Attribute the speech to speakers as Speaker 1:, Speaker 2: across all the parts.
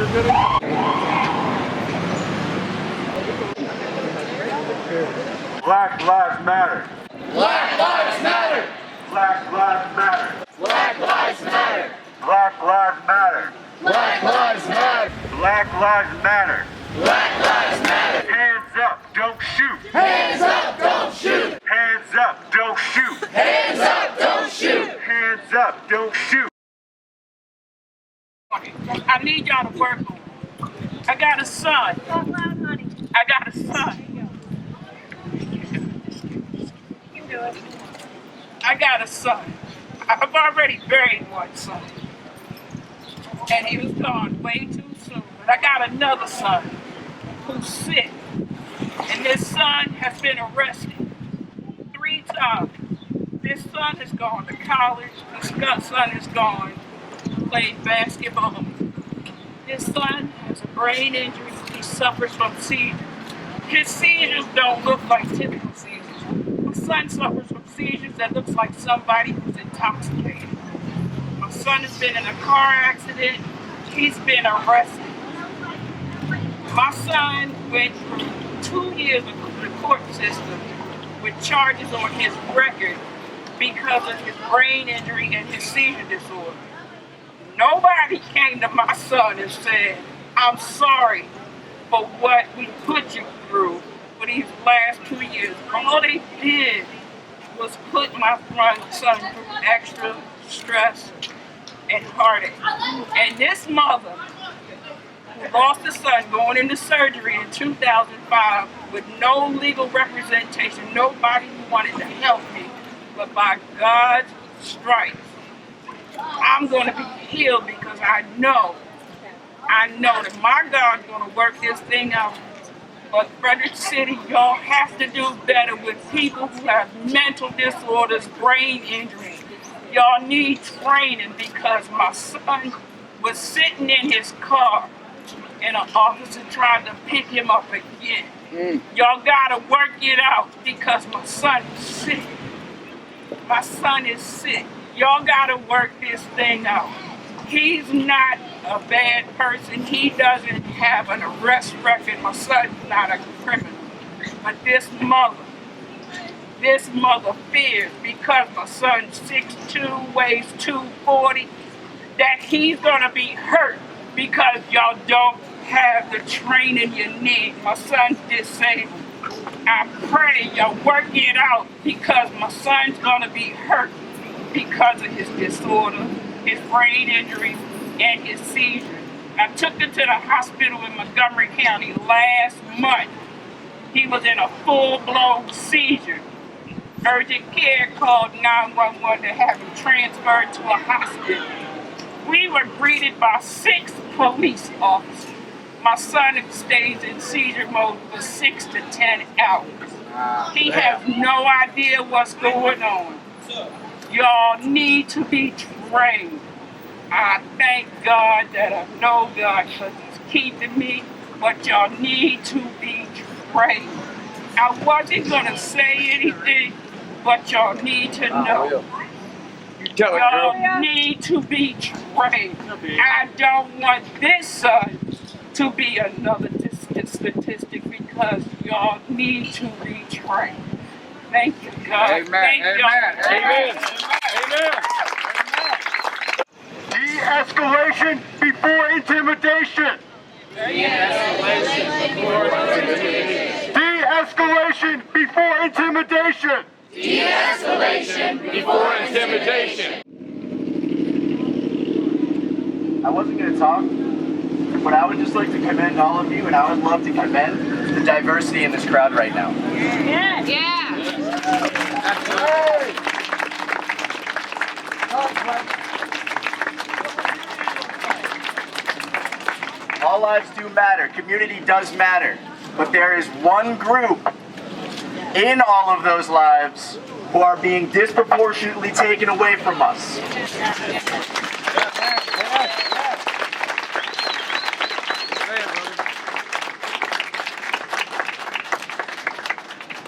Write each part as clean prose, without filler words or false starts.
Speaker 1: Black lives matter.
Speaker 2: Black lives matter.
Speaker 1: Black lives matter.
Speaker 2: Black lives matter.
Speaker 1: Black lives matter.
Speaker 2: Black lives matter.
Speaker 1: Black lives matter.
Speaker 2: Black lives matter.
Speaker 1: Hands up, don't shoot.
Speaker 2: Hands up, don't shoot.
Speaker 1: Hands up, don't shoot.
Speaker 2: Hands up, don't shoot.
Speaker 1: Hands up, don't shoot.
Speaker 3: I need y'all to work on it. I got a son. I got a son. I got a son. I've already buried one son. And he was gone way too soon. But I got another son who's sick. And this son has been arrested 3 times. This son has gone to college. This son has gone to play basketball. This son has a brain injury. He suffers from seizures. His seizures don't look like typical seizures. My son suffers from seizures that looks like somebody who's intoxicated. My son has been in a car accident. He's been arrested. My son went through 2 years of the court system with charges on his record because of his brain injury and his seizure disorder. Nobody came to my son and said, I'm sorry for what we put you through for these last 2 years. All they did was put my son through extra stress and heartache. And this mother who lost a son going into surgery in 2005 with no legal representation, nobody who wanted to help me, but by God's stripes, I'm going to be healed because I know that my God's going to work this thing out. But Frederick City, y'all have to do better with people who have mental disorders, brain injuries. Y'all need training because my son was sitting in his car and an officer tried to pick him up again. Y'all gotta work it out because my son is sick. My son is sick. Y'all gotta work this thing out. He's not a bad person. He doesn't have an arrest record. My son's not a criminal. But this mother fears because my son's 6'2", weighs 240, that he's gonna be hurt because y'all don't have the training you need. My son's disabled. I pray y'all work it out because my son's gonna be hurt because of his disorder, his brain injuries, and his seizures. I took him to the hospital in Montgomery County last month. He was in a full-blown seizure. Urgent care called 911 to have him transferred to a hospital. We were greeted by 6 police officers. My son stays in seizure mode for 6 to 10 hours. He has no idea what's going on. Y'all need to be trained. I thank God that I know God because He's keeping me, but y'all need to be trained. I wasn't going to say anything, but y'all need to know. Y'all need to be trained. I don't want this son to be another statistic because y'all need to be trained. Thank you, God.
Speaker 2: Amen.
Speaker 3: Thank
Speaker 2: Amen.
Speaker 3: Amen.
Speaker 2: Amen.
Speaker 1: De-escalation before intimidation. De-escalation before intimidation.
Speaker 2: De-escalation before intimidation.
Speaker 4: I wasn't going to talk, but I would just like to commend all of you, and I would love to commend the diversity in this crowd right now.
Speaker 5: Yeah.
Speaker 4: All lives do matter. Community does matter. But there is one group in all of those lives who are being disproportionately taken away from us.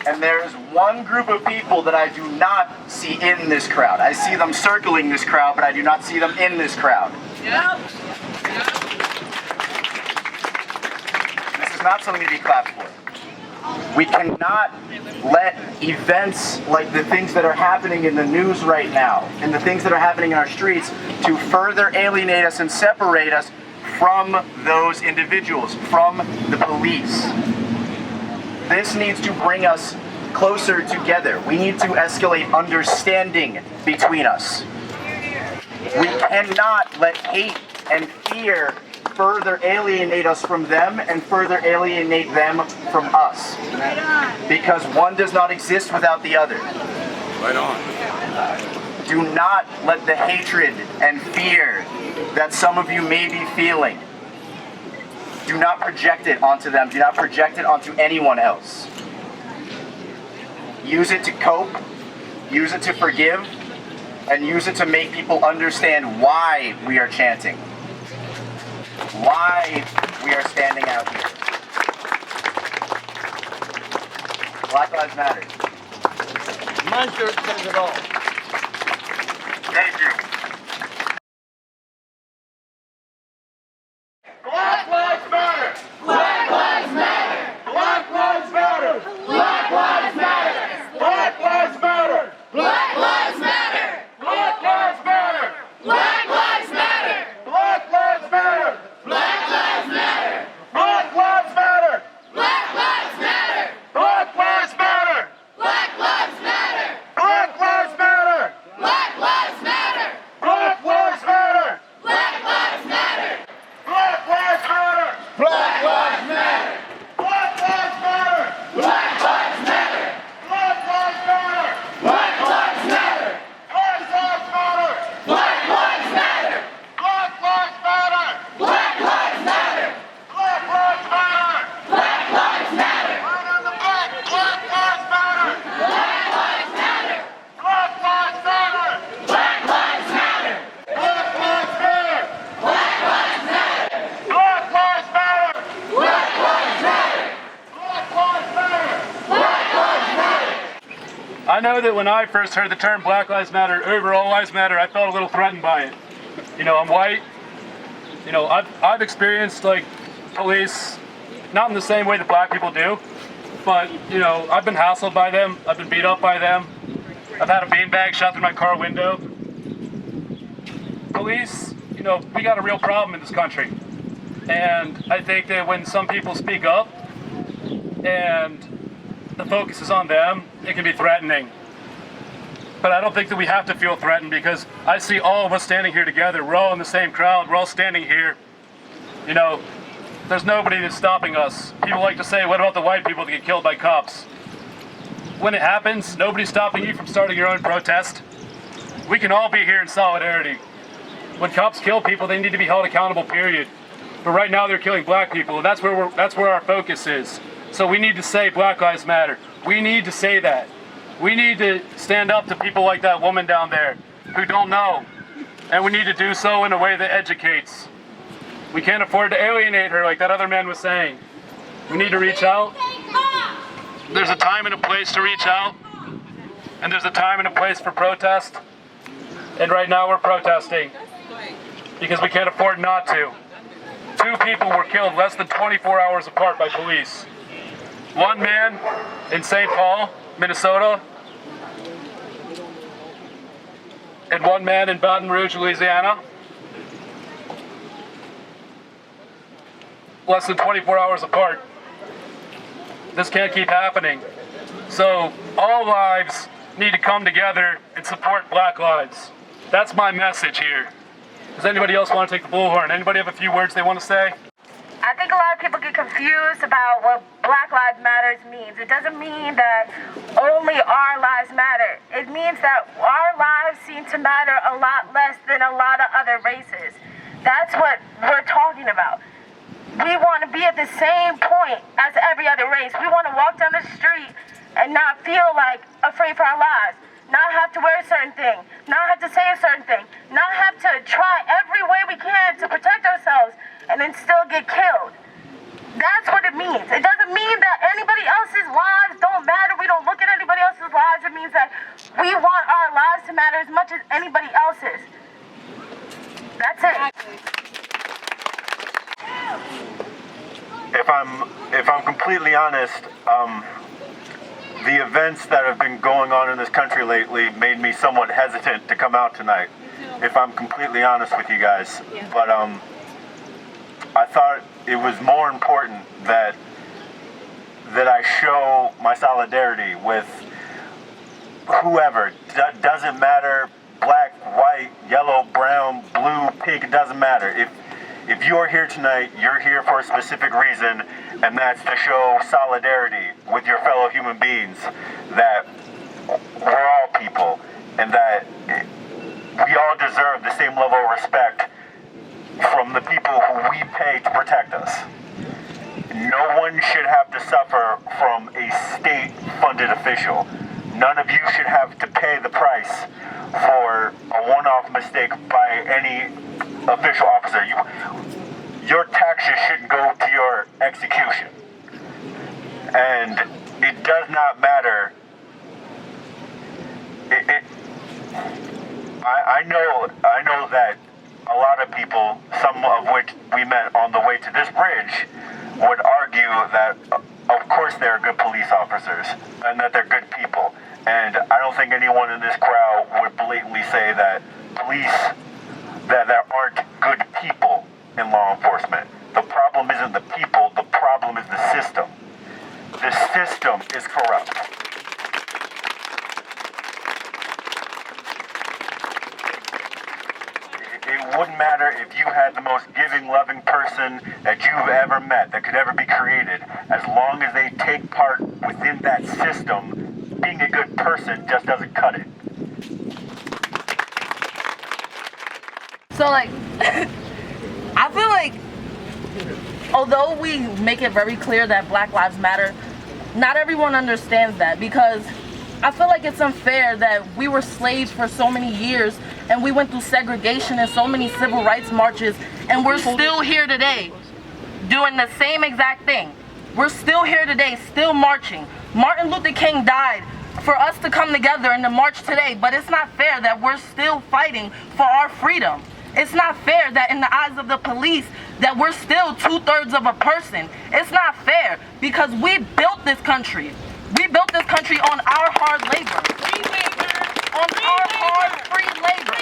Speaker 4: And there is one group of people that I do not see in this crowd. I see them circling this crowd, but I do not see them in this crowd. It's not something to be clapped for. We cannot let events like the things that are happening in the news right now and the things that are happening in our streets to further alienate us and separate us from those individuals, from the police. This needs to bring us closer together. We need to escalate understanding between us. We cannot let hate and fear further alienate us from them and further alienate them from us. Because one does not exist without the other.
Speaker 2: Right on.
Speaker 4: Do not let the hatred and fear that some of you may be feeling, do not project it onto them. Do not project it onto anyone else. Use it to cope, use it to forgive, and use it to make people understand why we are chanting, why we are standing out here. Black Lives Matter.
Speaker 5: My shirt says it all.
Speaker 4: Thank you.
Speaker 1: Black Lives Matter!
Speaker 2: Black Lives Matter.
Speaker 1: Black Lives Matter!
Speaker 2: Black Lives Matter.
Speaker 1: Black Lives Matter!
Speaker 2: Black Lives Matter.
Speaker 1: Black Lives Matter!
Speaker 2: Black Lives Matter.
Speaker 1: Black Lives Matter!
Speaker 2: Black Lives Matter.
Speaker 1: Black Lives Matter!
Speaker 2: Black Lives Matter.
Speaker 1: Black Lives Matter!
Speaker 2: Black Lives Matter.
Speaker 1: Black Lives Matter!
Speaker 2: Black Lives Matter.
Speaker 1: Black Lives Matter!
Speaker 2: Black Lives Matter.
Speaker 1: Black Lives Matter!
Speaker 2: Black Lives Matter.
Speaker 1: Black Lives Matter!
Speaker 2: Black Lives Matter.
Speaker 1: Black Lives Matter!
Speaker 2: Black Lives Matter.
Speaker 1: Black Lives Matter!
Speaker 2: Black Lives Matter.
Speaker 1: Black Lives Matter!
Speaker 2: Black Lives Matter.
Speaker 1: Black Lives Matter!
Speaker 2: Black Lives Matter.
Speaker 1: Right on the back! Black Lives Matter!
Speaker 2: Black Lives Matter.
Speaker 1: Black Lives Matter!
Speaker 2: Black Lives Matter.
Speaker 1: Black Lives Matter!
Speaker 2: Black Lives Matter.
Speaker 1: Black Lives Matter!
Speaker 2: Black Lives Matter.
Speaker 1: Black Lives Matter!
Speaker 2: Black Lives Matter.
Speaker 6: I know that when I first heard the term Black Lives Matter over All Lives Matter, I felt a little threatened by it. You know, I'm white. You know, I've experienced like police, not in the same way that black people do, but you know, I've been hassled by them. I've been beat up by them. I've had a beanbag shot through my car window. Police, you know, we got a real problem in this country. And I think that when some people speak up and the focus is on them, it can be threatening. But I don't think that we have to feel threatened because I see all of us standing here together. We're all in the same crowd. We're all standing here. You know, there's nobody that's stopping us. People like to say, what about the white people that get killed by cops? When it happens, nobody's stopping you from starting your own protest. We can all be here in solidarity. When cops kill people, they need to be held accountable, period. But right now they're killing black people, and that's where our focus is. So we need to say Black Lives Matter. We need to say that. We need to stand up to people like that woman down there who don't know. And we need to do so in a way that educates. We can't afford to alienate her like that other man was saying. We need to reach out. There's a time and a place to reach out. And there's a time and a place for protest. And right now we're protesting because we can't afford not to. 2 people were killed less than 24 hours apart by police. One man in St. Paul, Minnesota, and one man in Baton Rouge, Louisiana. Less than 24 hours apart. This can't keep happening. So all lives need to come together and support Black lives. That's my message here. Does anybody else want to take the bullhorn? Anybody have a few words they want to say?
Speaker 7: I think a lot of people get confused about what Black Lives Matter means. It doesn't mean that only our lives matter. It means that our lives seem to matter a lot less than a lot of other races. That's what we're talking about. We want to be at the same point as every other race. We want to walk down the street and not feel like afraid for our lives. Not have to wear a certain thing. Not have to say a certain thing. Not have to try every way we can to protect ourselves and then still get killed. That's what it means. It doesn't mean that anybody else's lives don't matter. We don't look at anybody else's lives. It means that we want our lives to matter as much as anybody else's. That's it.
Speaker 1: If
Speaker 8: if I'm completely honest, the events that have been going on in this country lately made me somewhat hesitant to come out tonight, if I'm completely honest with you guys. But I thought it was more important that I show my solidarity with whoever. Doesn't matter, black, white, yellow, brown, blue, pink, it doesn't matter. If you're here tonight, you're here for a specific reason, and that's to show solidarity with your fellow human beings, that we're all people, and that we all deserve the same level of respect from the people who we pay to protect us. No one should have to suffer from a state-funded official. None of you should have to pay the price for a one-off mistake by any official officer. Your taxes shouldn't go to your execution. And it does not matter. I know that a lot of people, some of which we met on the way to this bridge, would argue that of course they're good police officers and that they're good people. And I don't think anyone in this crowd would blatantly say that that there aren't good people in law enforcement. The problem isn't the people, the problem is the system. The system is corrupt. It wouldn't matter if you had the most giving, loving person that you've ever met, that could ever be created. As long as they take part within that system, being a good person just doesn't cut it.
Speaker 9: So like, I feel like, although we make it very clear that Black Lives Matter, not everyone understands that, because I feel like it's unfair that we were slaves for so many years and we went through segregation and so many civil rights marches, and we're still here today doing the same exact thing. We're still here today, still marching. Martin Luther King died for us to come together and to march today, but it's not fair that we're still fighting for our freedom. It's not fair that in the eyes of the police that we're still 2/3 of a person. It's not fair because we built this country. We built this country on our hard labor. Free labor. On our hard free labor.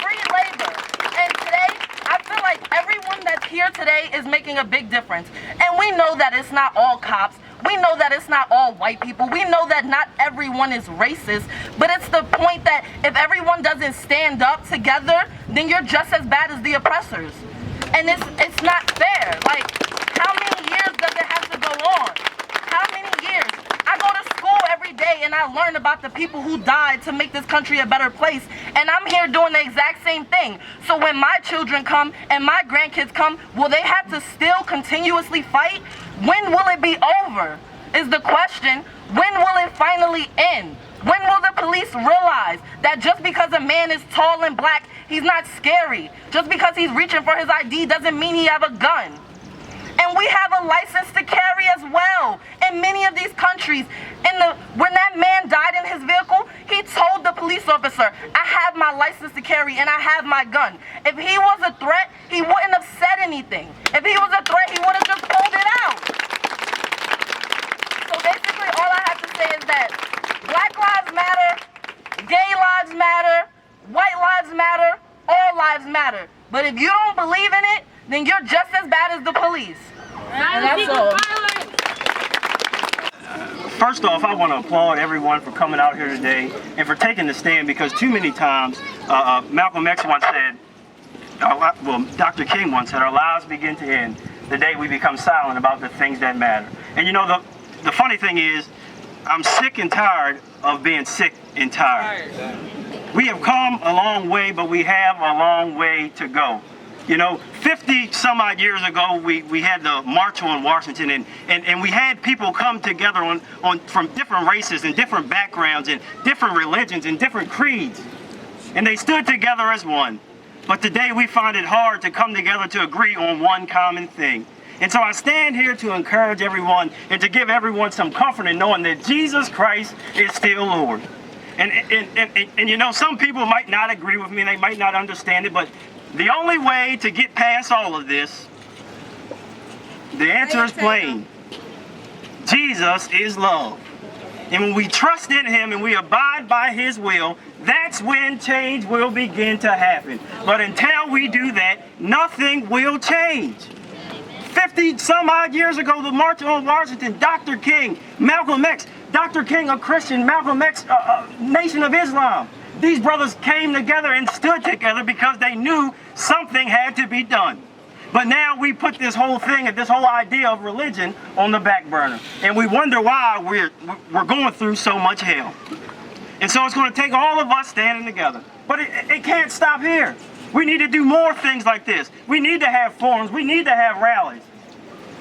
Speaker 9: Free labor. And today, I feel like everyone that's here today is making a big difference. And we know that it's not all cops. We know that it's not all white people. We know that not everyone is racist, but it's the point that if everyone doesn't stand up together, then you're just as bad as the oppressors. And it's not fair. Like, how many years does it have to go on? How many years? I go to school every day and I learn about the people who died to make this country a better place, and I'm here doing the exact same thing. So when my children come and my grandkids come, will they have to still continuously fight? When will it be over is the question. When will it finally end? When will the police realize that just because a man is tall and black, he's not scary? Just because he's reaching for his ID doesn't mean he have a gun. And we have a license to carry as well in many of these countries. When that man died in his vehicle, he told the police officer, I have my license to carry and I have my gun. If he was a threat, he wouldn't have said anything. If he was a threat, he would have just pulled it out. So basically all I have to say is that Black Lives Matter, gay lives matter, white lives matter, all lives matter. But if you don't believe in it, then you're just as bad as the police. And that's all.
Speaker 5: First off, I want to applaud everyone for coming out here today and for taking the stand, because too many times, Malcolm X once said, well, Dr. King once said, our lives begin to end the day we become silent about the things that matter. And you know, the funny thing is, I'm sick and tired of being sick and tired. We have come a long way, but we have a long way to go. You know, 50 some odd years ago, we had the March on Washington, and we had people come together from different races and different backgrounds and different religions and different creeds. And they stood together as one. But today we find it hard to come together to agree on one common thing. And so I stand here to encourage everyone and to give everyone some comfort in knowing that Jesus Christ is still Lord. And you know, some people might not agree with me, they might not understand it, but the only way to get past all of this The answer is plain. Jesus is love. And when we trust in him and we abide by his will, that's when change will begin to happen. But until we do that, nothing will change. 50 some odd years ago, the March on Washington, Dr. King, Malcolm X, Dr. King, a Christian, Malcolm X, Nation of Islam. These brothers came together and stood together because they knew something had to be done. But now we put this whole thing, this whole idea of religion on the back burner. And we wonder why we're going through so much hell. And so it's going to take all of us standing together. But it can't stop here. We need to do more things like this. We need to have forums. We need to have rallies.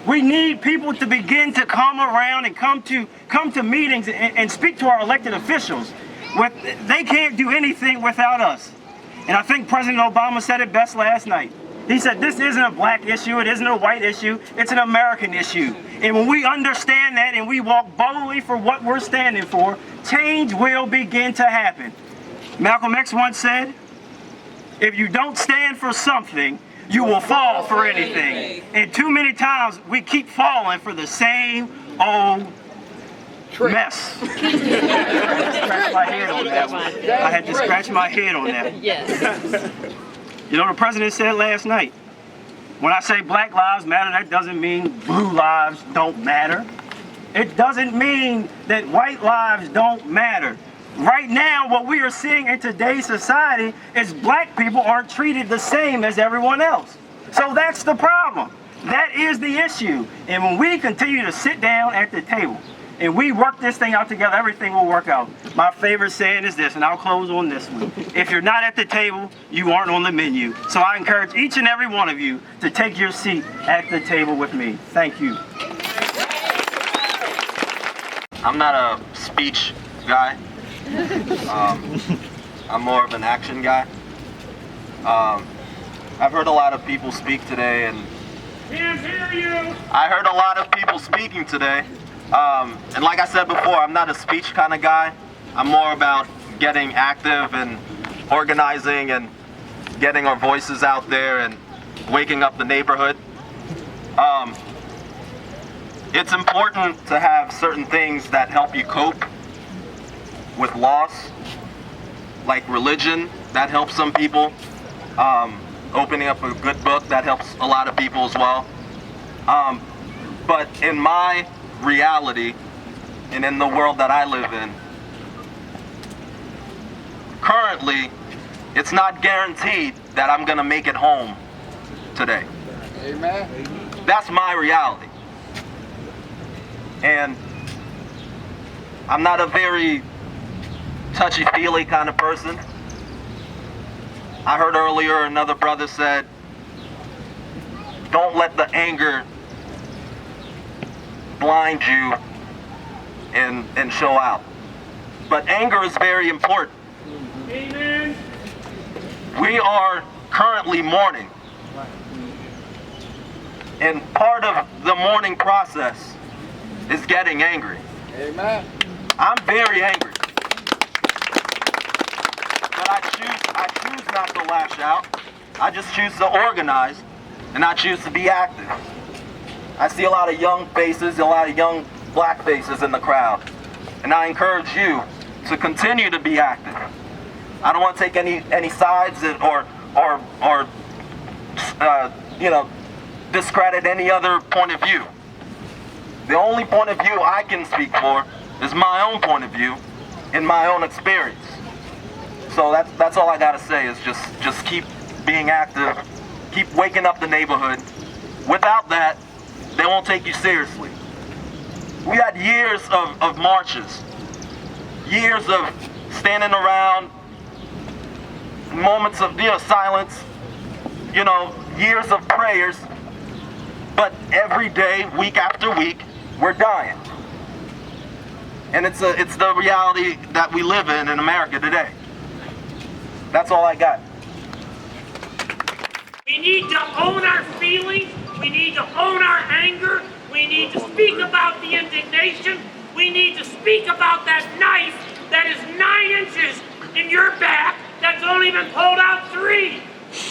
Speaker 5: We need people to begin to come around and come to meetings and speak to our elected officials. They can't do anything without us. And I think President Obama said it best last night. He said, this isn't a black issue, it isn't a white issue, it's an American issue. And when we understand that and we walk boldly for what we're standing for, change will begin to happen. Malcolm X once said, if you don't stand for something, you will fall for anything. And too many times we keep falling for the same old mess. I had to scratch my head on that.
Speaker 10: Yes.
Speaker 5: You know, the president said last night, when I say black lives matter, that doesn't mean blue lives don't matter. It doesn't mean that white lives don't matter. Right now, what we are seeing in today's society is black people aren't treated the same as everyone else. So that's the problem. That is the issue. And when we continue to sit down at the table and we work this thing out together, everything will work out. My favorite saying is this, and I'll close on this one. If you're not at the table, you aren't on the menu. So I encourage each and every one of you to take your seat at the table with me. Thank you.
Speaker 8: I'm not a speech guy. I'm more of an action guy. I've heard a lot of people speak today, and
Speaker 3: Can't hear you.
Speaker 8: I heard a lot of people speaking today. And like I said before, I'm not a speech kind of guy. I'm more about getting active and organizing and getting our voices out there and waking up the neighborhood. It's important to have certain things that help you cope with loss, like religion, that helps some people. Opening up a good book, that helps a lot of people as well. But in my reality, and in the world that I live in, currently, it's not guaranteed that I'm gonna make it home today.
Speaker 1: Amen.
Speaker 8: That's my reality. And I'm not a very touchy-feely kind of person. I heard earlier another brother said, don't let the anger blind you and show out. But anger is very important.
Speaker 3: Amen.
Speaker 8: We are currently mourning. And part of the mourning process is getting angry.
Speaker 1: Amen.
Speaker 8: I'm very angry. But I choose not to lash out. I just choose to organize, and I choose to be active. I see a lot of young faces, a lot of young black faces in the crowd. And I encourage you to continue to be active. I don't want to take any sides or discredit any other point of view. The only point of view I can speak for is my own point of view in my own experience. So that's all I gotta say is just keep being active, keep waking up the neighborhood. Without that, they won't take you seriously. We had years of marches, years of standing around, moments of silence, years of prayers, but every day, week after week, we're dying. And it's the reality that we live in America today. That's all I got.
Speaker 3: We need to own our feelings. We need to own our anger. We need to speak about the indignation. We need to speak about that knife that is 9 inches in your back that's only been pulled out 3.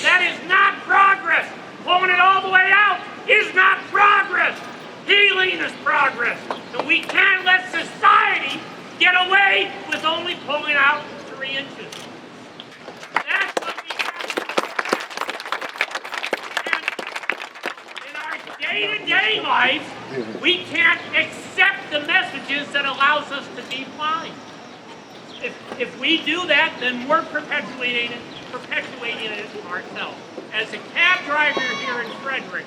Speaker 3: That is not progress. Pulling it all the way out is not progress.
Speaker 10: day-to-day life, we can't accept the messages that allows us to be blind. If we do that, then we're perpetuating it ourselves. As a cab driver here in Frederick,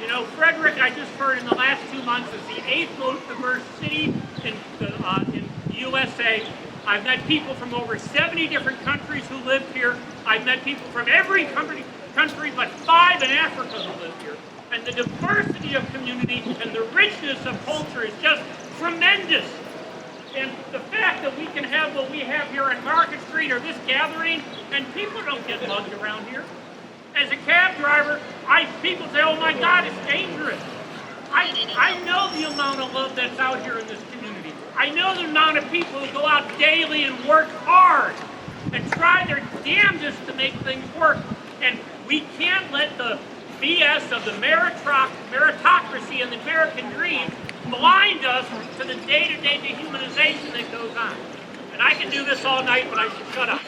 Speaker 10: you know, Frederick, I just heard in the last 2 months, is the 8th most diverse city in the USA. I've met people from over 70 different countries who live here. I've met people from every country but 5 in Africa who live here. And the diversity of community and the richness of culture is just tremendous. And the fact that we can have what we have here in Market Street or this gathering, and people don't get mugged around here. As a cab driver, people say, oh my God, it's dangerous. I know the amount of love that's out here in this community. I know the amount of people who go out daily and work hard and try their damnedest to make things work. And we can't let the BS of the meritocracy and the American dream blind us to the day-to-day dehumanization that goes on. And I can do this all night, but I should shut up.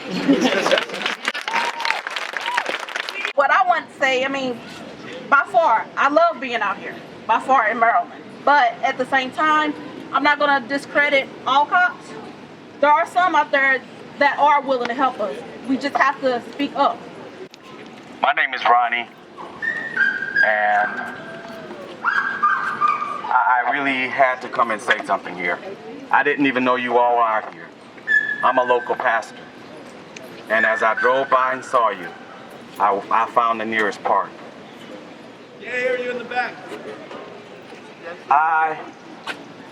Speaker 11: What I want to say, I mean, by far, I love being out here, by far in Maryland. But at the same time, I'm not going to discredit all cops. There are some out there that are willing to help us. We just have to speak up.
Speaker 12: My name is Ronnie, and I really had to come and say something here. I didn't even know you all are here. I'm a local pastor, and as I drove by and saw you, I found the nearest park.
Speaker 8: Yeah, I hear you in the back.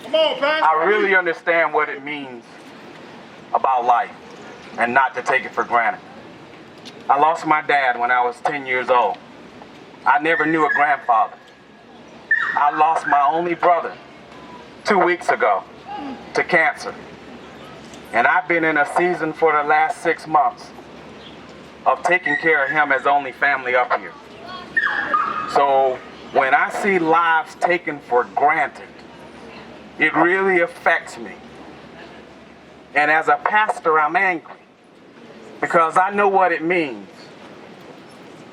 Speaker 12: Come on, Pastor. I really understand what it means about life and not to take it for granted. I lost my dad when I was 10 years old. I never knew a grandfather. I lost my only brother 2 weeks ago to cancer. And I've been in a season for the last 6 months of taking care of him as only family up here. So when I see lives taken for granted, it really affects me. And as a pastor, I'm angry because I know what it means.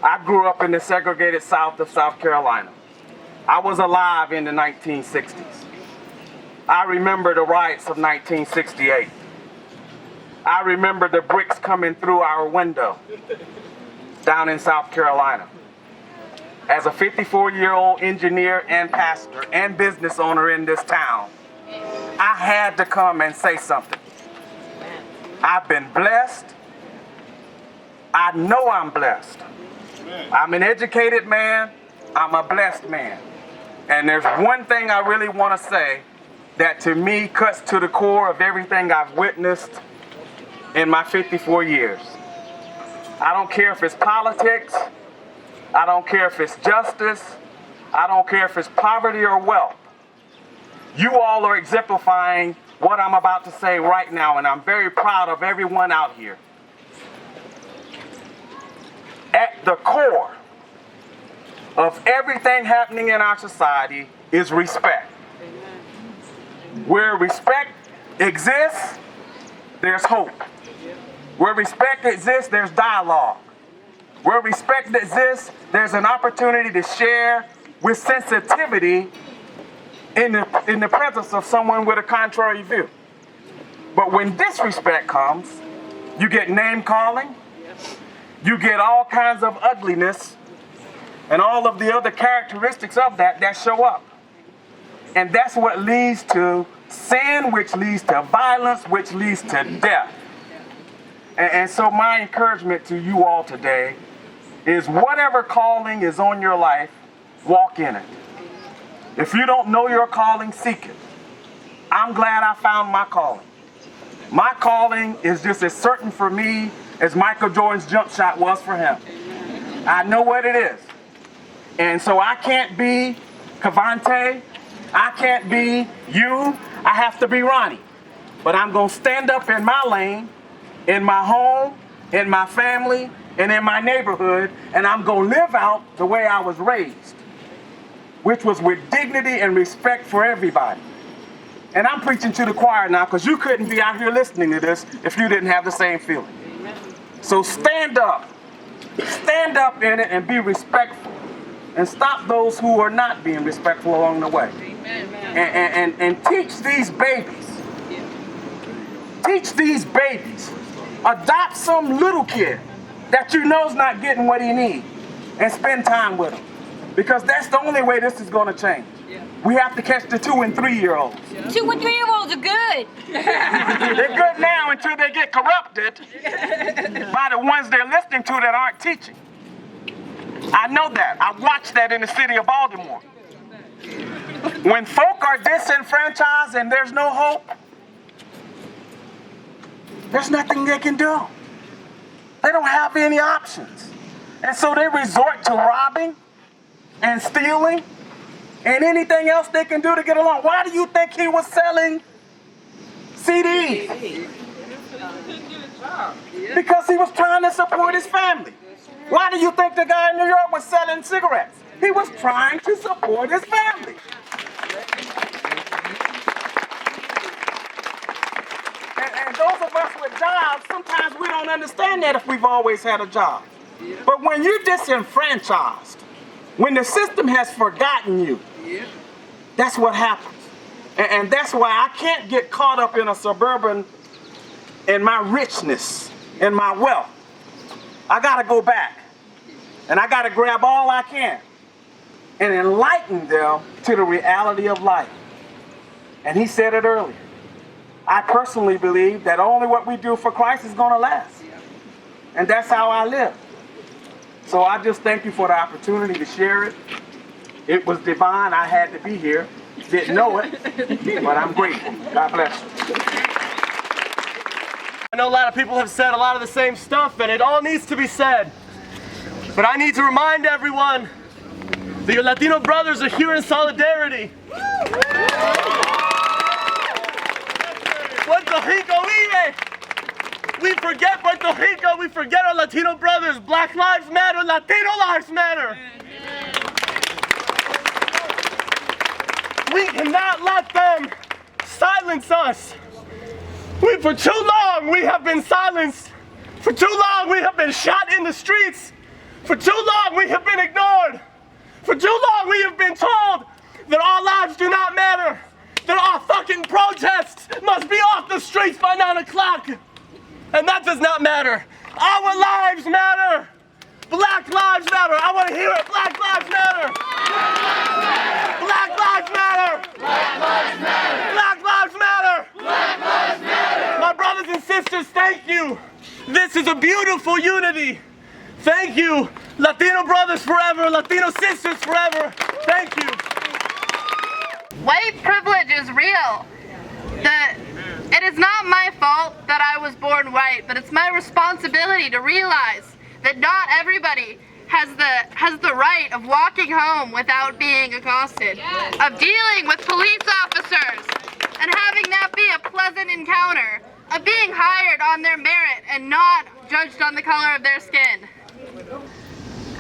Speaker 12: I grew up in the segregated South of South Carolina. I was alive in the 1960s. I remember the riots of 1968. I remember the bricks coming through our window down in South Carolina. As a 54-year-old engineer and pastor and business owner in this town, I had to come and say something. I've been blessed. I know I'm blessed. I'm an educated man. I'm a blessed man. And there's one thing I really want to say that to me cuts to the core of everything I've witnessed in my 54 years. I don't care if it's politics. I don't care if it's justice. I don't care if it's poverty or wealth. You all are exemplifying what I'm about to say right now, and I'm very proud of everyone out here. At the core of everything happening in our society is respect. Where respect exists, there's hope. Where respect exists, there's dialogue. Where respect exists, there's an opportunity to share with sensitivity in the presence of someone with a contrary view. But when disrespect comes, you get name calling, you get all kinds of ugliness, and all of the other characteristics of that show up. And that's what leads to sin, which leads to violence, which leads to death. And so my encouragement to you all today is whatever calling is on your life, walk in it. If you don't know your calling, seek it. I'm glad I found my calling. My calling is just as certain for me as Michael Jordan's jump shot was for him. I know what it is. And so I can't be Cavante. I can't be you. I have to be Ronnie. But I'm going to stand up in my lane, in my home, in my family, and in my neighborhood, and I'm going to live out the way I was raised, which was with dignity and respect for everybody. And I'm preaching to the choir now because you couldn't be out here listening to this if you didn't have the same feeling. So stand up in it and be respectful. and stop those who are not being respectful along the way. And teach these babies. Teach these babies. Adopt some little kid that you know's not getting what he needs and spend time with him. Because that's the only way this is going to change. We have to catch the 2- and 3-year-olds.
Speaker 13: 2- and 3-year-olds are good.
Speaker 12: They're good now until they get corrupted by the ones they're listening to that aren't teaching. I know that. I watched that in the city of Baltimore. When folk are disenfranchised and there's no hope, there's nothing they can do. They don't have any options. And so they resort to robbing and stealing and anything else they can do to get along. Why do you think he was selling CDs? Because he was trying to support his family. Why do you think the guy in New York was selling cigarettes? He was trying to support his family. And those of us with jobs, sometimes we don't understand that if we've always had a job. But when you're disenfranchised, when the system has forgotten you, that's what happens. And that's why I can't get caught up in a suburban, in my richness, in my wealth. I gotta go back. And I gotta grab all I can and enlighten them to the reality of life. And he said it earlier. I personally believe that only what we do for Christ is gonna last. And that's how I live. So I just thank you for the opportunity to share it. It was divine. I had to be here. Didn't know it, but I'm grateful. God bless you.
Speaker 14: I know a lot of people have said a lot of the same stuff, and it all needs to be said. But I need to remind everyone that your Latino brothers are here in solidarity. Puerto Rico vive! We forget Puerto Rico, we forget our Latino brothers. Black lives matter, Latino lives matter. We cannot let them silence us. For too long we have been silenced. For too long we have been shot in the streets. For too long we have been ignored. For too long we have been told that our lives do not matter. That our fucking protests must be off the streets by 9 o'clock. And that does not matter. Our lives matter. Black lives matter. I want to hear it. Black lives matter. Black lives matter. Black lives matter. Black lives matter. Black lives matter. My brothers and sisters, thank you. This is a beautiful unity. Thank you. Latino brothers forever. Latino sisters forever. Thank you.
Speaker 15: White privilege is real. It is not my fault that I was born white, but it's my responsibility to realize that not everybody has the right of walking home without being accosted, of dealing with police officers and having that be a pleasant encounter, of being hired on their merit and not judged on the color of their skin.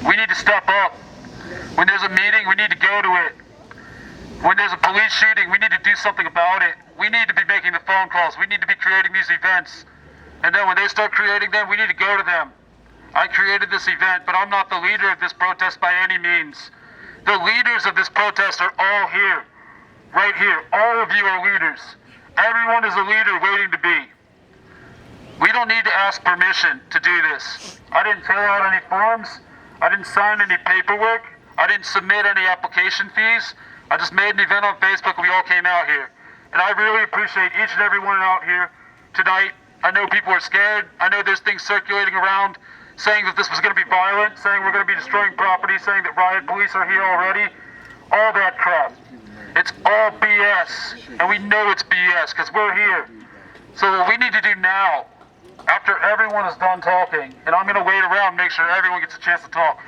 Speaker 6: We need to step up. When there's a meeting, we need to go to it. When there's a police shooting, we need to do something about it. We need to be making the phone calls. We need to be creating these events. And then when they start creating them, we need to go to them. I created this event, but I'm not the leader of this protest by any means. The leaders of this protest are all here. Right here. All of you are leaders. Everyone is a leader waiting to be. We don't need to ask permission to do this. I didn't fill out any forms. I didn't sign any paperwork. I didn't submit any application fees. I just made an event on Facebook and we all came out here. And I really appreciate each and every one out here tonight. I know people are scared. I know there's things circulating around saying that this was going to be violent, saying we're going to be destroying property, saying that riot police are here already. All that crap. It's all BS. And we know it's BS because we're here. So what we need to do now, after everyone is done talking, and I'm going to wait around and make sure everyone gets a chance to talk,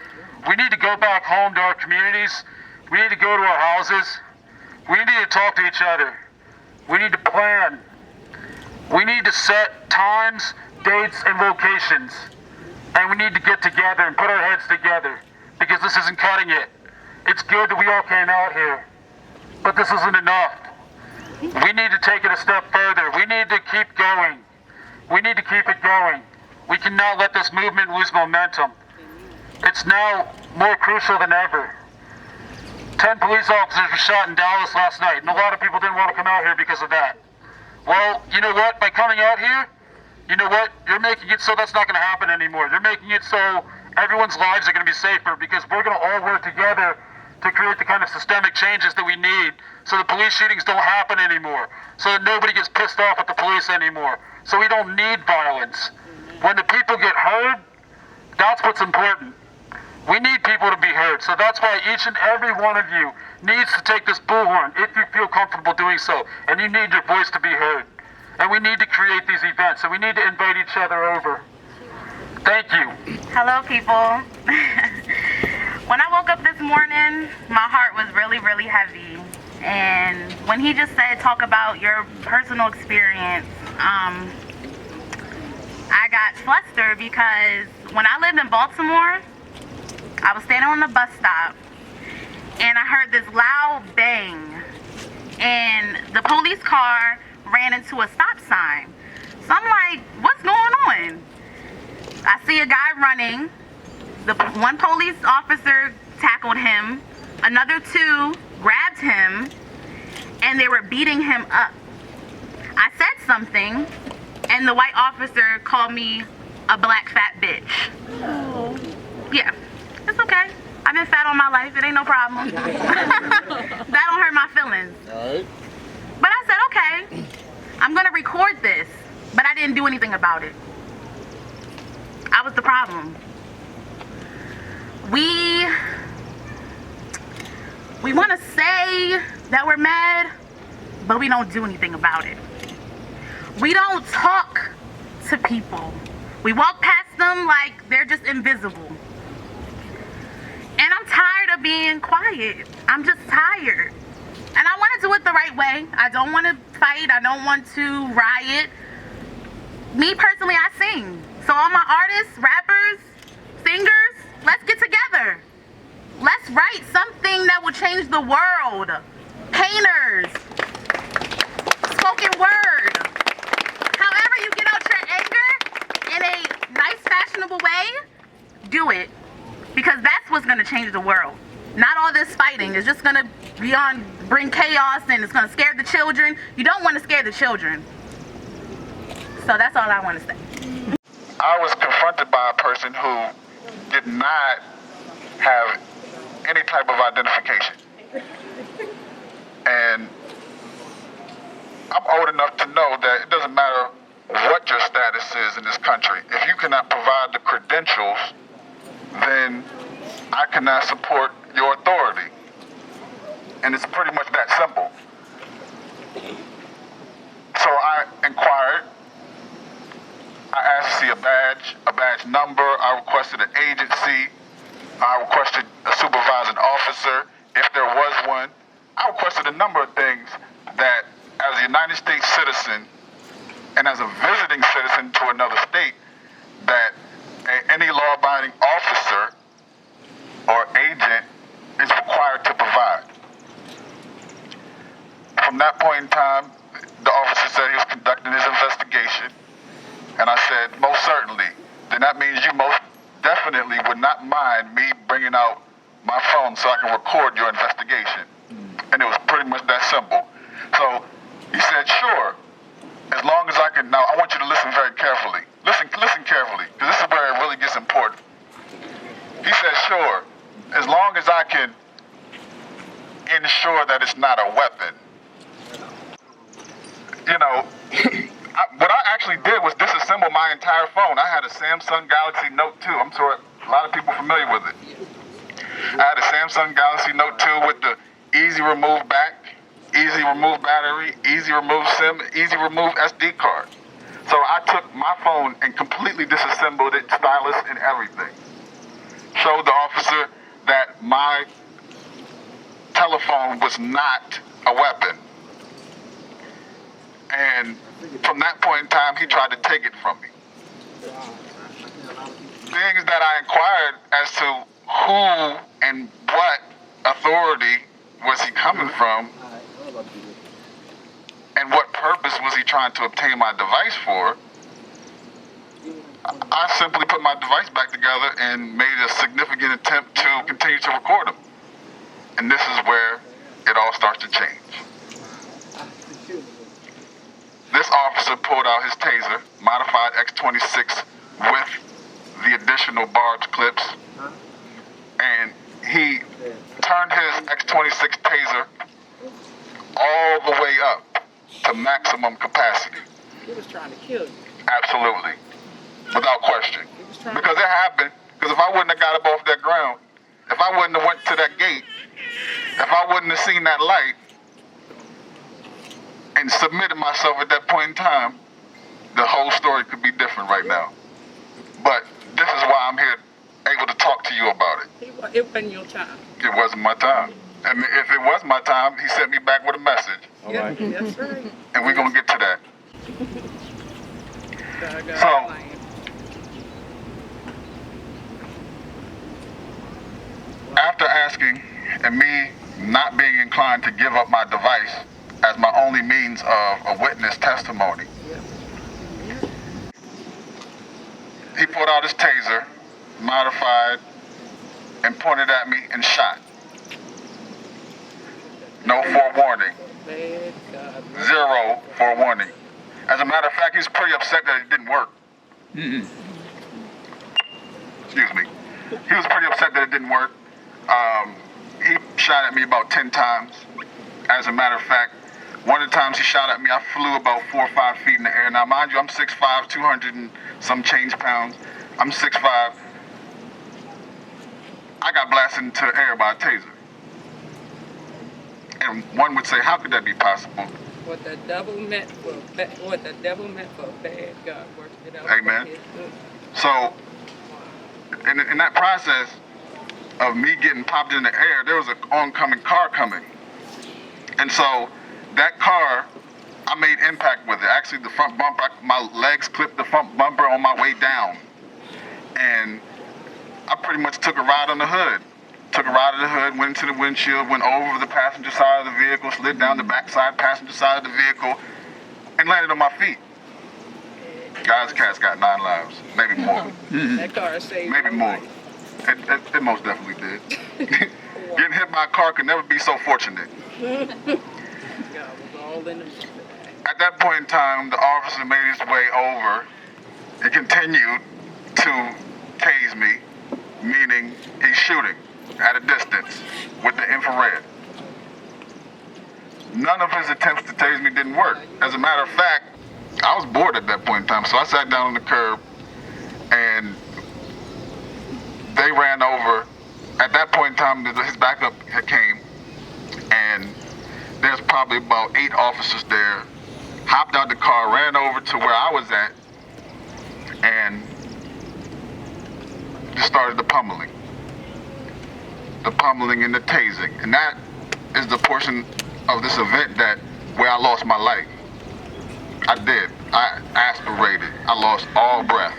Speaker 6: we need to go back home to our communities. We need to go to our houses. We need to talk to each other. We need to plan. We need to set times, dates, and locations. And we need to get together and put our heads together because this isn't cutting it. It's good that we all came out here, but this isn't enough. We need to take it a step further. We need to keep going. We need to keep it going. We cannot let this movement lose momentum. It's now more crucial than ever. 10 police officers were shot in Dallas last night, and a lot of people didn't want to come out here because of that. Well, you know what? By coming out here, you know what? You're making it so that's not going to happen anymore. You're making it so everyone's lives are going to be safer because we're going to all work together to create the kind of systemic changes that we need so the police shootings don't happen anymore, so that nobody gets pissed off at the police anymore, so we don't need violence. When the people get heard, that's what's important. We need people to be heard, so that's why each and every one of you needs to take this bullhorn if you feel comfortable doing so, and you need your voice to be heard. And we need to create these events, and we need to invite each other over. Thank you.
Speaker 15: Hello, people. When I woke up this morning, my heart was really, really heavy. And when he just said, talk about your personal experience, I got flustered because when I lived in Baltimore, I was standing on the bus stop and I heard this loud bang and the police car ran into a stop sign. So I'm like, what's going on? I see a guy running. The one police officer tackled him. Another two grabbed him and they were beating him up. I said something and the white officer called me a black fat bitch. Oh. Yeah, it's okay. I've been fat all my life. It ain't no problem. That don't hurt my feelings. All right. But I said, okay, I'm gonna record this, but I didn't do anything about it. I was the problem. We want to say that we're mad, but we don't do anything about it. We don't talk to people. We walk past them like they're just invisible. And I'm tired of being quiet. I'm just tired. And I want to do it the right way. I don't want to fight. I don't want to riot. Me personally, I sing. So all my artists, rappers, singers, let's get together. Let's write something that will change the world. Painters, spoken word. However you get out your anger in a nice, fashionable way, do it. Because that's what's gonna change the world. Not all this fighting. It's just gonna bring chaos and it's gonna scare the children. You don't wanna scare the children. So that's all I wanna say.
Speaker 16: I was confronted by a person who did not have any type of identification. And I'm old enough to know that it doesn't matter what your status is in this country. If you cannot provide the credentials, then I cannot support your authority. And it's pretty much that simple. So I inquired. I asked to see a badge number. I requested an agency. I requested a supervising officer, if there was one. I requested a number of things that, as a United States citizen and as a visiting citizen to another state, that any law-abiding officer or agent is required to provide. From that point in time, the officer said he was conducting his investigation. And I said, most certainly. Then that means you most definitely would not mind me bringing out my phone so I can record your investigation. And it was pretty much that simple. So he said, sure. As long as I can, now I want you to listen very carefully. Listen carefully, because this is where it really gets important. He said, sure. As long as I can ensure that it's not a weapon. You know, what I actually did was disassemble my entire phone. I had a Samsung Galaxy Note 2. I'm sure a lot of people are familiar with it. I had a Samsung Galaxy Note 2 with the easy remove back, easy remove battery, easy remove SIM, easy remove SD card. So I took my phone and completely disassembled it, stylus and everything. Showed the officer that my telephone was not a weapon. And from that point in time, he tried to take it from me. Things that I inquired as to who and what authority was he coming from and what purpose was he trying to obtain my device for, I simply put my device back together and made a significant attempt to continue to record him. And this is where it all starts to change. This officer pulled out his taser, modified X26 with the additional barbed clips, and he turned his X26 taser all the way up to maximum capacity.
Speaker 3: He was trying to kill you.
Speaker 16: Absolutely. Without question. Because it happened, because if I wouldn't have got up off that ground, if I wouldn't have went to that gate, if I wouldn't have seen that light and submitted myself at that point in time, the whole story could be different right now. But this is why I'm here able to talk to you about it.
Speaker 3: It wasn't your time.
Speaker 16: It wasn't my time. And if it was my time, he sent me back with a message.
Speaker 3: All right. That's right.
Speaker 16: And we're going to get to that. So, after asking and me not being inclined to give up my device as my only means of a witness testimony, he pulled out his taser, modified, and pointed at me and shot. No forewarning. Zero forewarning. As a matter of fact, he was pretty upset that it didn't work. Excuse me. He was pretty upset that it didn't work. He shot at me about 10 times. As a matter of fact, one of the times he shot at me, I flew about 4 or 5 feet in the air. Now, mind you, I'm 6'5", 200 and some change pounds. I'm 6'5". I got blasted into the air by a taser. And one would say, how could that be possible?
Speaker 3: What the devil meant for bad God works it out.
Speaker 16: Amen. So, in that process of me getting popped in the air, there was an oncoming car coming. And so, that car, I made impact with it. Actually, the front bumper, my legs clipped the front bumper on my way down. And I pretty much took a ride on the hood. Took a ride of the hood, went into the windshield, went over the passenger side of the vehicle, slid down the backside passenger side of the vehicle, and landed on my feet. Guys, cats got 9 lives, maybe more.
Speaker 3: That car saved
Speaker 16: maybe more. It most definitely did. Getting hit by a car could never be so fortunate.
Speaker 3: God was all in the mix.
Speaker 16: At that point in time, the officer made his way over and continued to tase me, meaning he's shooting at a distance with the infrared. None of his attempts to tase me didn't work. As a matter of fact, I was bored at that point in time, so I sat down on the curb and they ran over. At that point in time, his backup came and there's probably about 8 officers there, hopped out the car, ran over to where I was at and just started the pummeling. The pummeling and the tasing. And that is the portion of this event where I lost my life. I did. I aspirated. I lost all breath.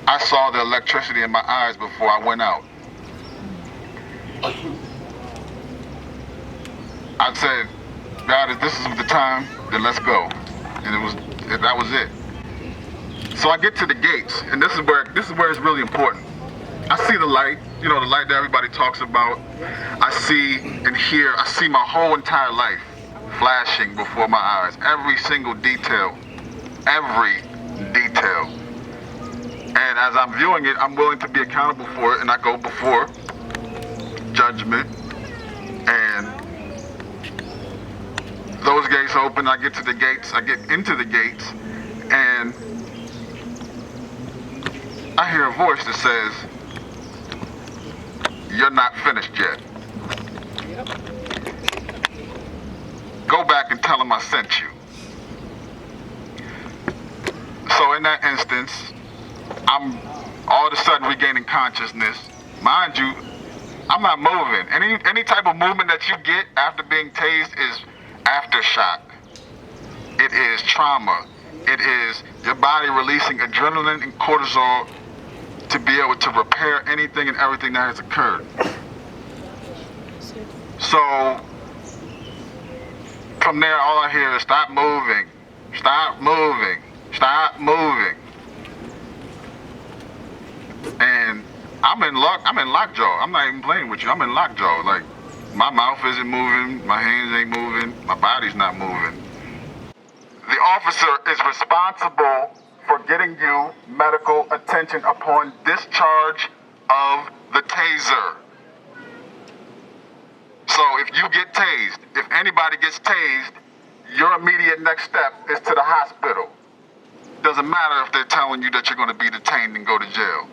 Speaker 16: I saw the electricity in my eyes before I went out. I said, God, if this is the time, then let's go. And that was it. So I get to the gates, and this is where it's really important. I see the light, the light that everybody talks about. I see and hear, I see my whole entire life flashing before my eyes. Every single detail. Every detail. And as I'm viewing it, I'm willing to be accountable for it, and I go before judgment. And those gates open, I get to the gates, I get into the gates, and I hear a voice that says, "You're not finished yet. Go back and tell them I sent you." So in that instance, I'm all of a sudden regaining consciousness. Mind you, I'm not moving. Any type of movement that you get after being tased is aftershock. It is trauma. It is your body releasing adrenaline and cortisol to be able to repair anything and everything that has occurred. So from there, all I hear is stop moving, stop moving, stop moving. And I'm in lockjaw. I'm not even playing with you. I'm in lockjaw. Like, my mouth isn't moving, my hands ain't moving, my body's not moving. The officer is responsible for getting you medical attention upon discharge of the taser. So if you get tased, if anybody gets tased, your immediate next step is to the hospital. Doesn't matter if they're telling you that you're going to be detained and go to jail.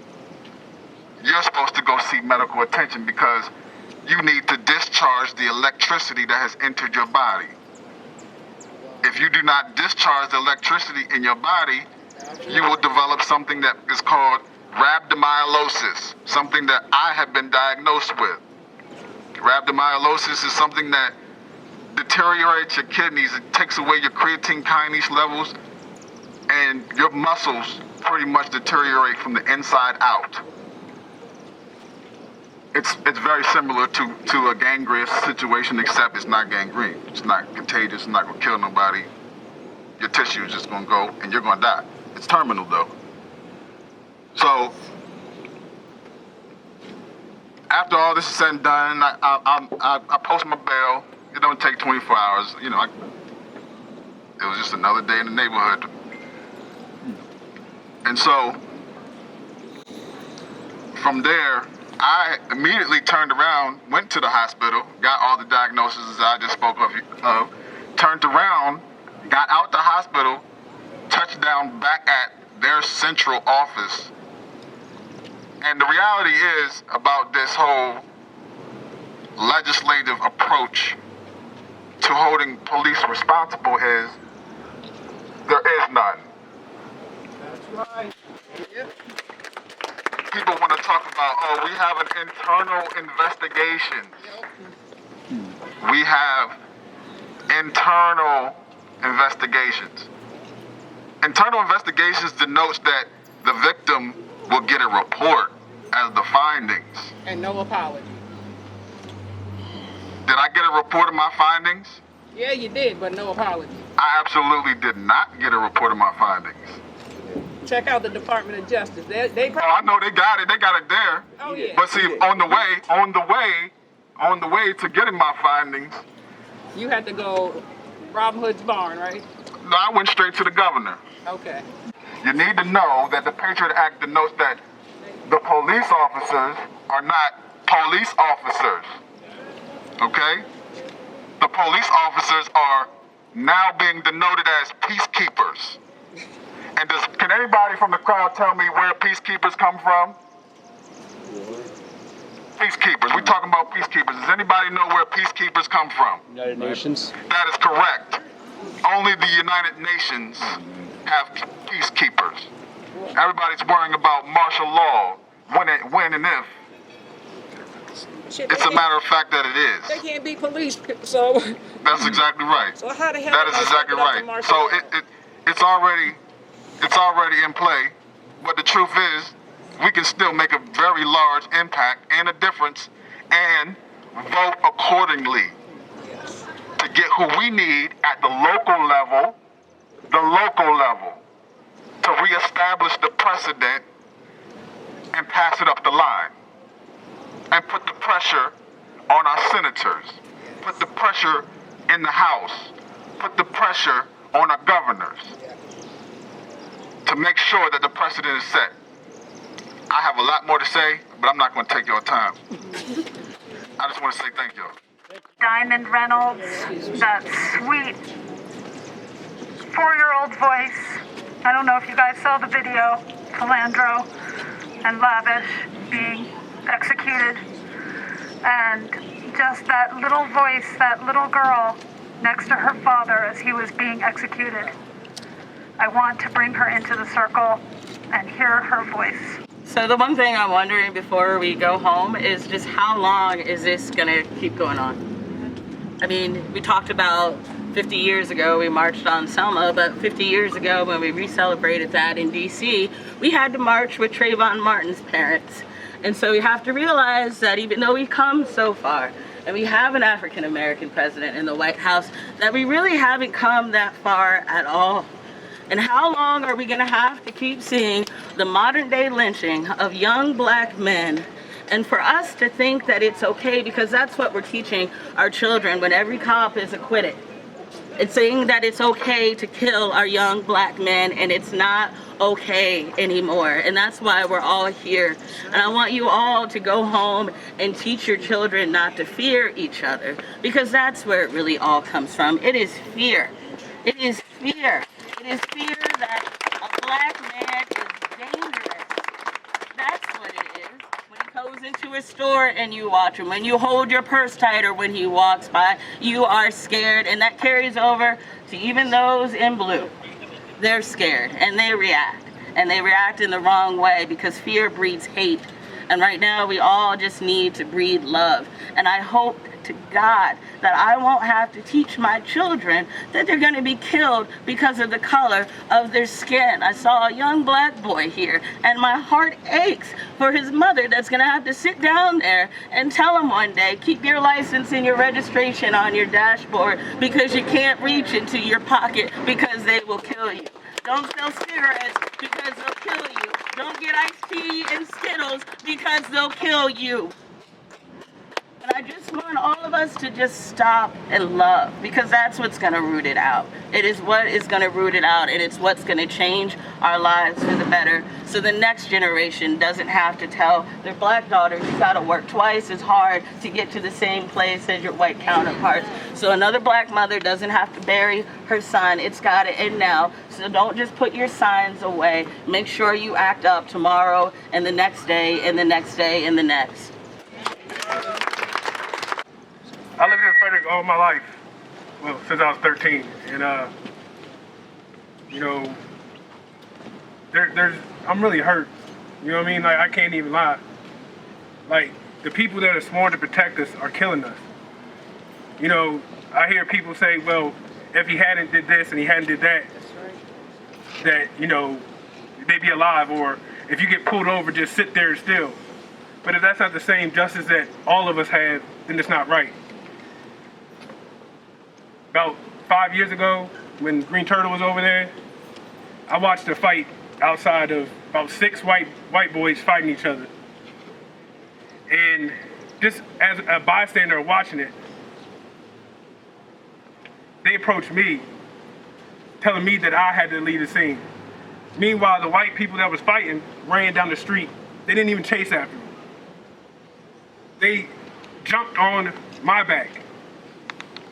Speaker 16: You're supposed to go seek medical attention because you need to discharge the electricity that has entered your body. If you do not discharge the electricity in your body, you will develop something that is called rhabdomyolysis, something that I have been diagnosed with. Rhabdomyolysis is something that deteriorates your kidneys. It takes away your creatine kinase levels, and your muscles pretty much deteriorate from the inside out. It's very similar to a gangrenous situation, except it's not gangrene. It's not contagious. It's not going to kill nobody. Your tissue is just going to go, and you're going to die. It's terminal, though. So, after all this is said and done, I post my bail. It don't take 24 hours. You know, it was just another day in the neighborhood. And so, from there, I immediately turned around, went to the hospital, got all the diagnoses I just spoke of, turned around, got out the hospital, touched down back at their central office. And the reality is about this whole legislative approach to holding police responsible is there is none. That's right. Yep. People want to talk about, oh, we have an internal investigation. We have internal investigations. Internal investigations denotes that the victim will get a report as the findings.
Speaker 3: And no apology.
Speaker 16: Did I get a report of my findings?
Speaker 3: Yeah, you did, but no apology.
Speaker 16: I absolutely did not get a report of my findings.
Speaker 3: Check out the Department of Justice. They
Speaker 16: oh, I know they got it. They got it there.
Speaker 3: Oh yeah.
Speaker 16: But see, on the way to getting my findings,
Speaker 3: you had to go Robin Hood's barn, right?
Speaker 16: No, I went straight to the governor.
Speaker 3: Okay.
Speaker 16: You need to know that the Patriot Act denotes that the police officers are not police officers. Okay? The police officers are now being denoted as peacekeepers. And can anybody from the crowd tell me where peacekeepers come from? Peacekeepers. We're talking about peacekeepers. Does anybody know where peacekeepers come from?
Speaker 17: United Nations.
Speaker 16: That is correct. Only the United Nations have peacekeepers. Everybody's worrying about martial law, when and if. It's a matter of fact that it is.
Speaker 3: They can't be police, so.
Speaker 16: That's exactly right.
Speaker 3: So how the hell?
Speaker 16: That is exactly right. So it's already in play. But the truth is, we can still make a very large impact and a difference, and vote accordingly to get who we need at the local level, to reestablish the precedent and pass it up the line. And put the pressure on our senators, put the pressure in the House, put the pressure on our governors to make sure that the precedent is set. I have a lot more to say, but I'm not going to take your time. I just want to say thank you.
Speaker 7: Diamond Reynolds, that sweet 4-year-old voice. I don't know if you guys saw the video, Philander and Lavish being executed, and just that little voice, that little girl next to her father as he was being executed. I want to bring her into the circle and hear her voice.
Speaker 9: So the one thing I'm wondering before we go home is just how long is this gonna keep going on? I mean, we talked about 50 years ago we marched on Selma, but 50 years ago when we re-celebrated that in DC, we had to march with Trayvon Martin's parents. And so we have to realize that even though we've come so far, and we have an African-American president in the White House, that we really haven't come that far at all.
Speaker 17: And how long are we going to have to keep seeing the modern day lynching of young black men? And for us to think that it's okay, because that's what we're teaching our children when every cop is acquitted. It's saying that it's okay to kill our young black men, and it's not okay anymore. And that's why we're all here. And I want you all to go home and teach your children not to fear each other, because that's where it really all comes from. It is fear. It is fear. It is fear that a black man is dangerous. That's what it is. When he goes into a store and you watch him, when you hold your purse tighter when he walks by, you are scared, and that carries over to even those in blue. They're scared and they react in the wrong way, because fear breeds hate. And right now we all just need to breed love. And I hope to God that I won't have to teach my children that they're going to be killed because of the color of their skin. I saw a young black boy here, and my heart aches for his mother that's going to have to sit down there and tell him one day, keep your license and your registration on your dashboard, because you can't reach into your pocket because they will kill you. Don't sell cigarettes because they'll kill you. Don't get iced tea and Skittles because they'll kill you. And I just want all of us to just stop and love, because that's what's going to root it out. It is what is going to root it out, and it's what's going to change our lives for the better, so the next generation doesn't have to tell their black daughters, you got to work twice as hard to get to the same place as your white counterparts. So another black mother doesn't have to bury her son. It's got to end now. So don't just put your signs away. Make sure you act up tomorrow and the next day and the next day and the next.
Speaker 14: I lived in Frederick all my life, well, since I was 13, and you know, I'm really hurt. You know what I mean? Like, I can't even lie. Like, the people that are sworn to protect us are killing us. You know, I hear people say, well, if he hadn't did this and he hadn't did that, that, you know, they'd be alive, or if you get pulled over, just sit there still. But if that's not the same justice that all of us have, then it's not right. About 5 years ago, when Green Turtle was over there, I watched a fight outside of about 6 white boys fighting each other. And just as a bystander watching it, they approached me, telling me that I had to leave the scene. Meanwhile, the white people that was fighting ran down the street. They didn't even chase after me. They jumped on my back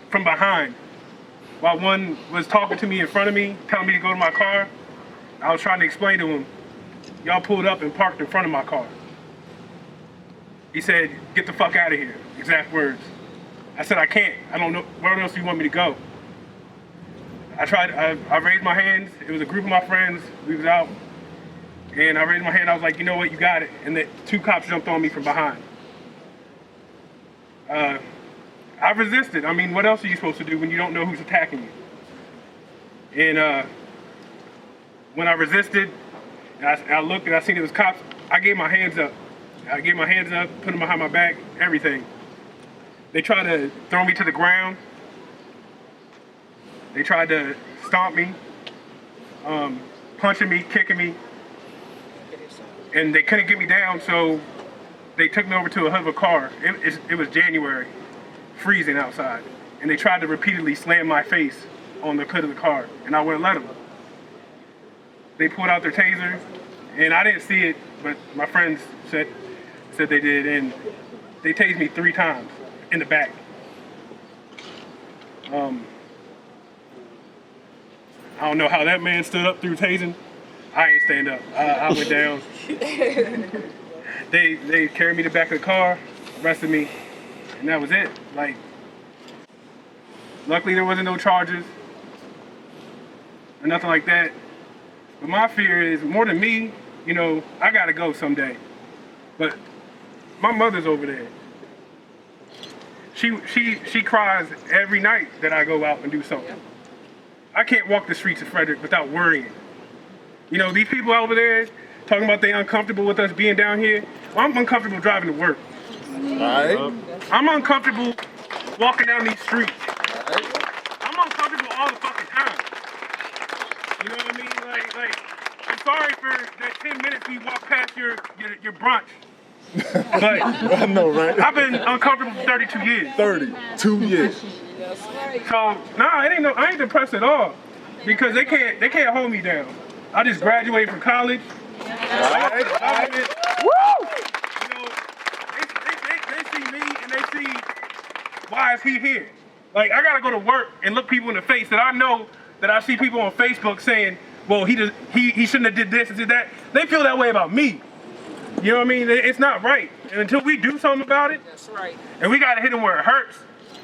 Speaker 14: from behind, while one was talking to me in front of me, telling me to go to my car. I was trying to explain to him, y'all pulled up and parked in front of my car. He said, get the fuck out of here, exact words. I said, I can't, I don't know, where else do you want me to go? I raised my hands, it was a group of my friends, we was out, and I raised my hand, I was like, you know what, you got it. And the 2 cops jumped on me from behind. I resisted. I mean, what else are you supposed to do when you don't know who's attacking you? And when I resisted, and I looked and I seen it was cops, I gave my hands up. I gave my hands up, put them behind my back, everything. They tried to throw me to the ground. They tried to stomp me, punching me, kicking me. And they couldn't get me down, so they took me over to a hood of a car. It was January. Freezing outside, and they tried to repeatedly slam my face on the hood of the car, and I wouldn't let them. They pulled out their taser, and I didn't see it, but my friends said they did, and they tased me 3 times in the back. I don't know how that man stood up through tasing. I ain't stand up. I went down. They carried me to the back of the car, arrested me, and that was it. Like, luckily there wasn't no charges or nothing like that. But my fear is, more than me, you know, I gotta go someday. But my mother's over there. She cries every night that I go out and do something. I can't walk the streets of Frederick without worrying. You know, these people over there talking about they uncomfortable with us being down here. Well, I'm uncomfortable driving to work.
Speaker 1: Right.
Speaker 14: I'm uncomfortable walking down these streets. I'm uncomfortable all the fucking time. You know what I mean? sorry for that 10 minutes we walked past your brunch. But
Speaker 18: I know, right?
Speaker 14: I've been uncomfortable for 32 years.
Speaker 18: 32 years.
Speaker 14: So I ain't depressed at all because they can't hold me down. I just graduated from college. Woo! You know, they see me and they see why is he here? Like I gotta go to work and look people in the face that I know that I see people on Facebook saying, well, he shouldn't have did this and did that. They feel that way about me. You know what I mean? It's not right. And until we do something about it,
Speaker 3: That's right.
Speaker 14: and we gotta hit them where it hurts.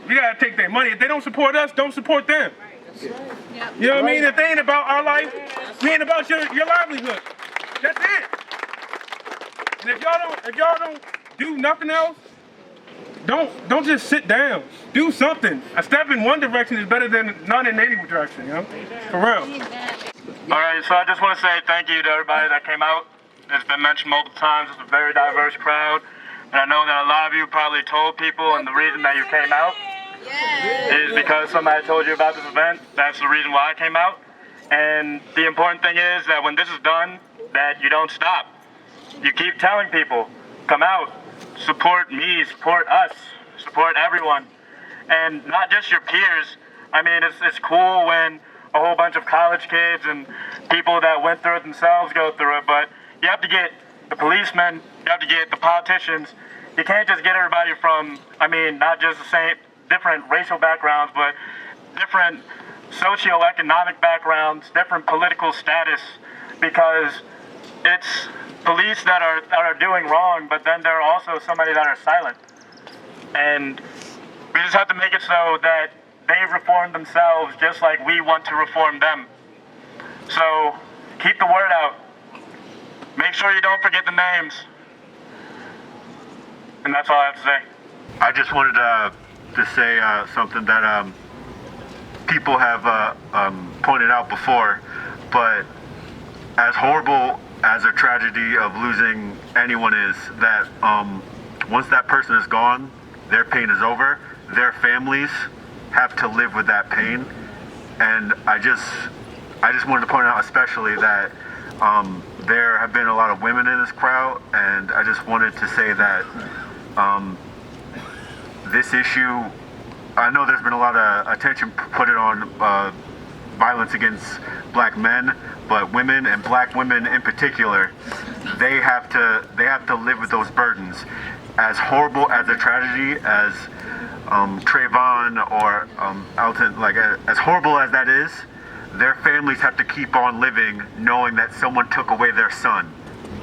Speaker 14: We gotta take their money. If they don't support us, don't support them.
Speaker 3: That's right. Yep.
Speaker 14: You know what I mean? If they ain't about our life, we ain't about your livelihood. That's it. And if y'all don't do nothing else, don't just sit down. Do something. A step in one direction is better than none in any direction, you know? For real.
Speaker 5: All right, so I just want to say thank you to everybody that came out. It's been mentioned multiple times. It's a very diverse crowd. And I know that a lot of you probably told people, and the reason that you came out is because somebody told you about this event. That's the reason why I came out. And the important thing is that when this is done, that you don't stop. You keep telling people, come out, support me, support us, support everyone. And not just your peers. I mean, it's cool when a whole bunch of college kids and people that went through it themselves go through it, but you have to get the policemen, you have to get the politicians. You can't just get everybody from, I mean, not just the same, different racial backgrounds, but different socioeconomic backgrounds, different political status, because it's police that are doing wrong, but then there are also somebody that are silent. And we just have to make it so that they reform themselves just like we want to reform them. So keep the word out. Make sure you don't forget the names. And that's all I have to say.
Speaker 8: I just wanted to say something that people have pointed out before, but as horrible as a tragedy of losing anyone is, that once that person is gone, their pain is over, their families have to live with that pain. And I just wanted to point out especially that there have been a lot of women in this crowd, and I just wanted to say that this issue, I know there's been a lot of attention put on violence against black men, but women and black women in particular, they have to live with those burdens. As horrible as a tragedy as Trayvon or Alton, like as horrible as that is, their families have to keep on living knowing that someone took away their son,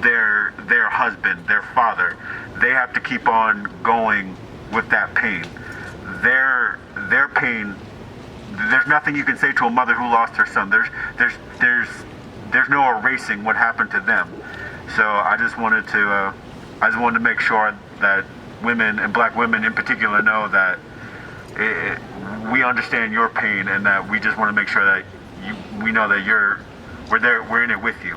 Speaker 8: their husband, their father. They have to keep on going with that pain. Their pain, there's nothing you can say to a mother who lost her son. There's no erasing what happened to them. So I just wanted to make sure that women and black women in particular know that we understand your pain, and that we just want to make sure that we know that we're in it with you.